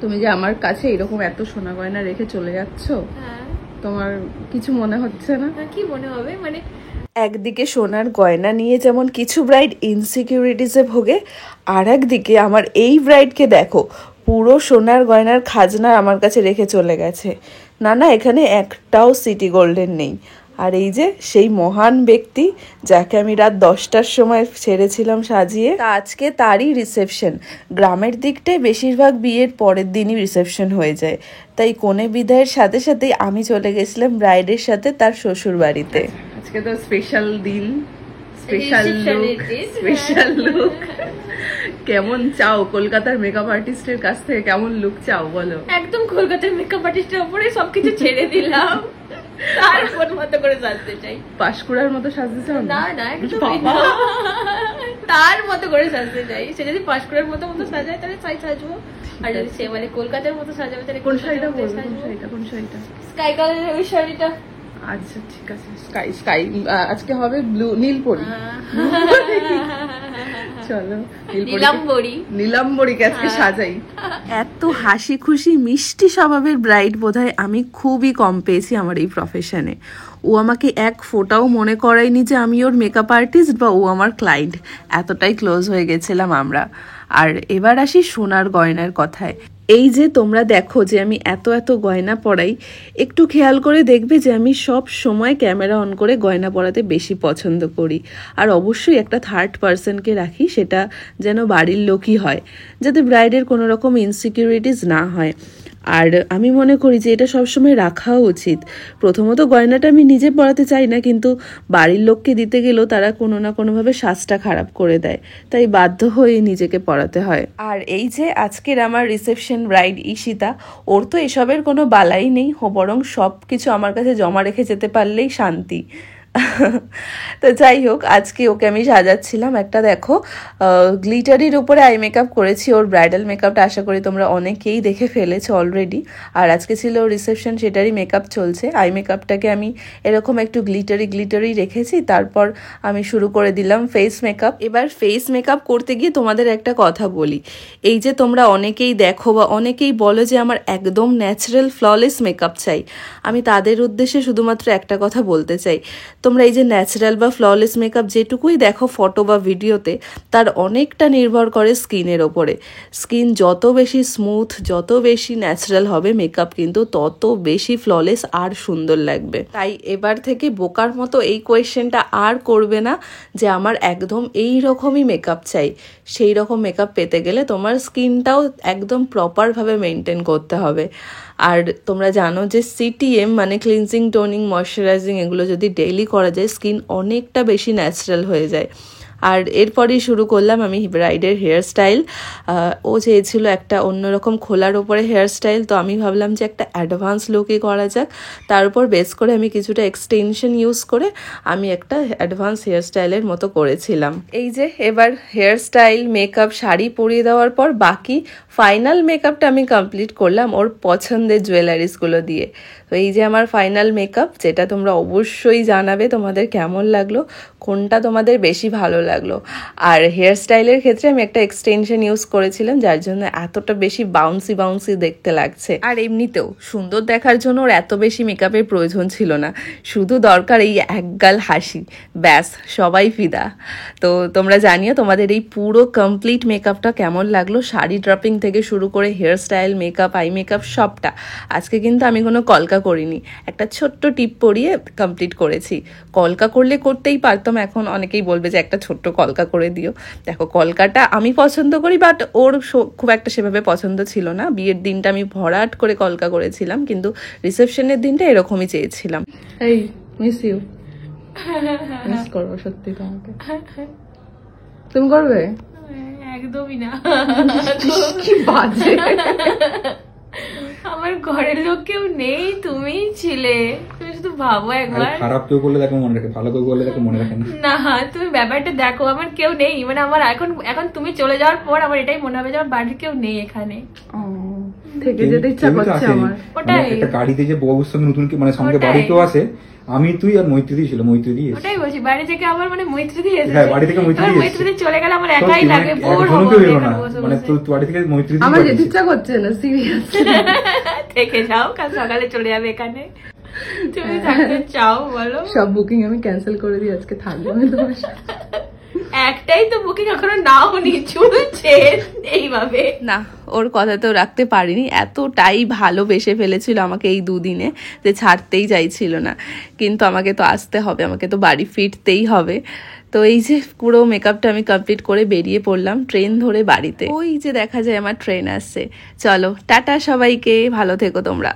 তুমি যে আমার কাছে এরকম এত সোনা গয়না রেখে চলে যাচ্ছ, তোমার কিছু মনে হচ্ছে না? কি মনে হবে, মানে একদিকে সোনার গয়না নিয়ে যেমন কিছু ব্রাইড ইনসিকিউরিটিসে ভোগে, আর একদিকে আমার এই ব্রাইডকে দেখো পুরো সোনার গয়নার খাজনা আমার কাছে রেখে চলে গেছে। না না, এখানে একটাও সিটি গোল্ডেন নেই। আর এই যে সেই মহান ব্যক্তি যাকে আমি রাত 10টার সময় ছেড়েছিলাম সাজিয়ে, তা আজকে তারই রিসেপশন। গ্রামের দিকটায় বেশিরভাগ বিয়ের পরের দিনই রিসেপশন হয়ে যায়, তাই কনে বিদায়ের সাথে সাথেই আমি চলে গেছিলাম ব্রাইডের সাথে তার শ্বশুর বাড়িতে। আজকে তো স্পেশাল দিন, স্পেশাল লুক, স্পেশাল লুক। কেমন চাও কলকাতার মেকআপ আর্টিস্টের কাছ থেকে, কেমন লুক চাও বলো? একদম কলকাতার মেকআপ আর্টিস্টের উপরে সবকিছু ছেড়ে দিলাম, তার মতো করে সাজতে চাই। পাঁশকুড়ার মতো সাজতে চাও? না না, একদম তার মতো করে সাজতে চাই। সে যদি পাঁশকুড়ার মতো সাজায় তাহলে তাই সাজবো, আর যদি সে মানে কলকাতার মতো সাজাবে তাহলে কোন শাড়িটা পরবে? কোন শাড়িটা? স্কাই কালারের ওই শাড়িটা। আচ্ছা ঠিক আছে, স্কাই স্কাই আজকে হবে ব্লু, নীল পরি। চলো নীলাম্বরীকে আজকে সাজাই। এত হাসি খুশি মিষ্টি স্বভাবের ব্রাইড বোধহয় আমি খুবই কম পেয়েছি আমার এই প্রফেশনে। ও আমাকে এক ফোঁটাও মনে করায়নি যে আমি ওর মেকআপ আর্টিস্ট বা ও আমার ক্লায়েন্ট, এতটাই ক্লোজ হয়ে গেছিলাম আমরা। আর এবার আসি সোনার গয়নার কথায়। এই যে তোমরা দেখো যে আমি এত এত গয়না পরাই, একটু খেয়াল করে দেখবে যে আমি সব সময় ক্যামেরা অন করে গয়না পরাতে বেশি পছন্দ করি। আর অবশ্যই একটা থার্ড পার্সনকে রাখি, সেটা যেন বাড়ির লোকই হয়, যাতে ব্রাইডের কোনো রকম ইনসিকিউরিটিস না হয়। আর আমি মনে করি যে এটা সবসময় রাখাও উচিত। প্রথমত গয়নাটা আমি নিজে পরাতে চাই না, কিন্তু বাড়ির লোককে দিতে গেলেও তারা কোনো না কোনোভাবে সাজটা খারাপ করে দেয়, তাই বাধ্য হয়ে নিজেকে পরাতে হয়। আর এই যে আজকের আমার রিসেপশন ব্রাইড ঈশিতা, ওর তো এসবের কোনো বালাই নেই, বরং সব কিছু আমার কাছে জমা রেখে যেতে পারলেই শান্তি। তো যাই হোক, আজকে ওকে আমি সাজাচ্ছিলাম। একটা দেখো গ্লিটারির উপরে আই মেকআপ করেছি, ওর ব্রাইডাল মেকআপটা আশা করি তোমরা অনেকেই দেখে ফেলেছো অলরেডি। আর আজকে ছিল রিসেপশন, সেটারই মেকআপ চলছে। আই মেকআপটাকে আমি এরকম একটু গ্লিটারি রেখেছি, তারপর আমি শুরু করে দিলাম ফেস মেকআপ। এবার ফেস মেকআপ করতে গিয়ে তোমাদের একটা কথা বলি, এই যে তোমরা অনেকেই দেখো বা অনেকেই বলো যে আমার একদম ন্যাচারাল ফ্ললেস মেকআপ চাই, আমি তাদের উদ্দেশ্যে শুধুমাত্র একটা কথা বলতে চাই, তোমরা এই যে ন্যাচারাল বা ফ্ললেস মেকআপ যেটুকুই দেখো ফটো বা ভিডিওতে, তার অনেকটা নির্ভর করে স্কিনের ওপরে। স্কিন যত বেশি স্মুথ, যত বেশি ন্যাচারাল হবে, মেকআপ কিন্তু তত বেশি ফ্ললেস আর সুন্দর লাগবে। তাই এবার থেকে বোকার মতো এই কোয়েশ্চেনটা আর করবে না যে আমার একদম এই রকমই মেকআপ চাই। সেই রকম মেকআপ পেতে গেলে তোমার স্কিনটাও একদম প্রপারভাবে মেনটেন করতে হবে। আর তোমরা জানো যে সিটিএম মানে ক্লিনজিং, টোনিং, ময়শ্চারাইজিং, এগুলো যদি ডেইলি করা যায় স্কিন অনেকটা বেশি ন্যাচারাল হয়ে যায়। আর এরপরই শুরু করলাম আমি ব্রাইডের হেয়ার স্টাইল। ও চেয়েছিল একটা অন্যরকম খোলার ওপরে হেয়ার স্টাইল, তো আমি ভাবলাম যে একটা অ্যাডভান্স লুকই করা যাক। তার উপর বেস করে আমি কিছুটা এক্সটেনশন ইউজ করে আমি একটা অ্যাডভান্স হেয়ার স্টাইলের মতো করেছিলাম। এই যে এবার হেয়ার স্টাইল, মেকআপ, শাড়ি পরিয়ে দেওয়ার পর বাকি ফাইনাল মেকআপটা আমি কমপ্লিট করলাম ওর পছন্দের জুয়েলারিসগুলো দিয়ে। তো এই যে আমার ফাইনাল মেকআপ, যেটা তোমরা অবশ্যই জানাবে তোমাদের কেমন লাগলো, কোনটা তোমাদের বেশি ভালো লাগলো। আর হেয়ার স্টাইলের ক্ষেত্রে আমি একটা এক্সটেনশন ইউজ করেছিলাম, যার জন্য এতটা বেশি বাউন্সি দেখতে লাগছে। আর এমনিতেও সুন্দর দেখার জন্য ওর এত বেশি মেকআপের প্রয়োজন ছিল না, শুধু দরকার এই একগাল হাসি, ব্যাস সবাই ফিদা। তো তোমরা জানিও তোমাদের এই পুরো কমপ্লিট মেকআপটা কেমন লাগলো, শাড়ি ড্রপিং থেকে শুরু করে hairstyle, makeup, eye makeup সবটা। আজকে কিন্তু আমি কোনো কলকা করিনি, একটা ছোট্ট টিপ পরিয়ে কমপ্লিট করেছি। কলকা করলে করতেই পারতাম, এখন অনেকেই বলবে যে একটা ছোট্ট কলকা করে দিও। দেখো কলকাটা আমি পছন্দ করি, বাট ওর খুব একটা সেভাবে পছন্দ ছিল না। বিয়ের দিনটা আমি ভরাট করে কলকা করেছিলাম, কিন্তু রিসেপশনের দিনটা এরকমই চেয়েছিলাম। এই মিস ইউ, মিস করবো সত্যি তোমাকে। তুমি করবে? একদমই না, কি বাজে। আমার ঘরের লোক কেউ নেই, তুমিই ছিলে, তুমি শুধু ভাবো একবার। খারাপ কেউ করলে দেখো মনে রাখে, ভালো কেউ করলে দেখো মনে রাখে না। না তুমি ব্যাপারটা দেখো, আমার কেউ নেই, মানে আমার এখন তুমি চলে যাওয়ার পর আমার এটাই মনে হবে যে আমার বাড়ির কেউ নেই এখানে, থেকে যেতে ইচ্ছা কেউ তো করছে আসেনি। আমার। ওটাই। একটা গাড়িতে যে বাবুর সঙ্গে নতুন মানে সঙ্গে ওটাই। বাড়িতেও আসে, আমি তুই আর মৈত্রী ছিল, মৈত্রী এসে। ওটাই বলছি, বাড়ি থেকে আমার মানে মৈত্রী এসেছে। হ্যাঁ, বাড়ি থেকে মৈত্রী এবার এসেছে। মৈত্রী চলে গেলে আমার তোর একাই কি লাগে, মানে বোর একজনও হবো কেউ এলো এখানে না, বসে মানে বসে। তোর বাড়ি থেকে মৈত্রী আমার যেতে ইচ্ছা করছে না, সিরিয়াস। থেকে যাও, কাল সকালে চলে যাবে এখানে। তুমি থাকতে চাও বলো? সব বুকিং আমি ক্যান্সেল করে দিই, আজকে থাকবো আমি তোমার সাথে। একটাই তো বুকিং এখনো নাও নি, চলছে এইভাবে। না, ওর কথা তো রাখতে পারিনি, এতটাই ভালোবেসে ফেলেছিল আমাকে এই দুদিনে যে ছাড়তেই চাইছিল না। কিন্তু আমাকে তো আসতে হবে, আমাকে তো বাড়ি ফিরতেই হবে। তো এই যে পুরো মেকআপটা আমি কমপ্লিট করে বেরিয়ে পড়লাম ট্রেন ধরে বাড়িতে। ওই যে দেখা যায় আমার ট্রেন আসছে। চলো টাটা সবাইকে, ভালো থেকো তোমরা।